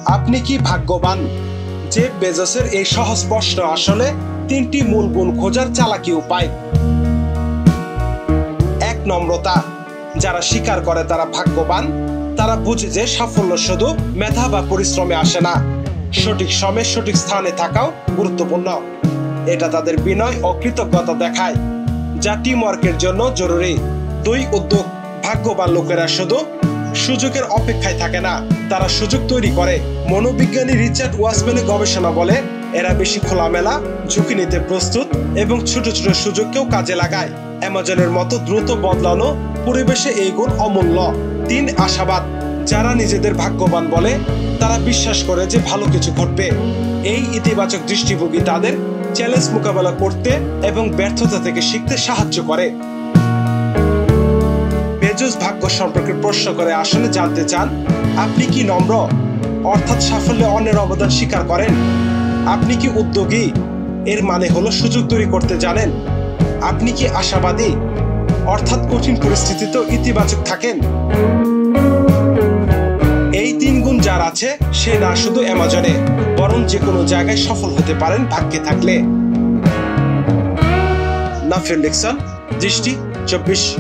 আপনি কি ভাগ্যবান? জেফ বেজোসের এই সহজ প্রশ্ন আসলে তিনটি মূল গুণ খোঁজার চালাকি উপায়। ১. নম্রতা। যারা স্বীকার করে তারা ভাগ্যবান, তারা বুঝে যে সাফল্য শুধু মেধা বা পরিশ্রমে আসে না, সঠিক সময়ে সঠিক স্থানে থাকাও গুরুত্বপূর্ণ। এটা তাদের বিনয় ও কৃতজ্ঞতা দেখায়, যা টিম ওয়ার্কের জন্য জরুরি। ২. উদ্যোগ। ভাগ্যবান লোকেরা শুধু সুযোগের অপেক্ষায় থাকে না, তারা সুযোগ তৈরি করে। মনোবিজ্ঞানী রিচার্ড ওয়াসম্যানের গবেষণা বলে এরা বেশি খোলামেলা, ঝুঁকি নিতে প্রস্তুত এবং ছোট ছোট সুযোগকেও কাজে লাগায়। অ্যামাজনের মতো দ্রুত বদলানো পরিবেশে এই গুণ অমূল্য। ৩. আশাবাদ। যারা নিজেদের ভাগ্যবান বলে তারা বিশ্বাস করে যে ভালো কিছু ঘটবে। এই ইতিবাচক দৃষ্টিভঙ্গি তাদের চ্যালেঞ্জ মোকাবেলা করতে এবং ব্যর্থতা থেকে শিখতে সাহায্য করে। বেজোস ভাগ্য সম্পর্কে প্রশ্ন করে আসলে জানতে চান, আপনি কি নম্র, অর্থাৎ সাফল্যে অন্যের অবদান স্বীকার করেন? আপনি কি উদ্যোগী, এর মানে হলো সুযোগ তৈরি করতে জানেন? আপনি কি আশাবাদী, অর্থাৎ কঠিন পরিস্থিতিতেও ইতিবাচক থাকেন? এই ৩ গুণ যার আছে সে না শুধু অ্যামাজনে, বরং যে কোনো জায়গায় সফল হতে পারেন ভাগ্যে থাকলে। নাফিউল ইহসান, দৃষ্টি ২৪।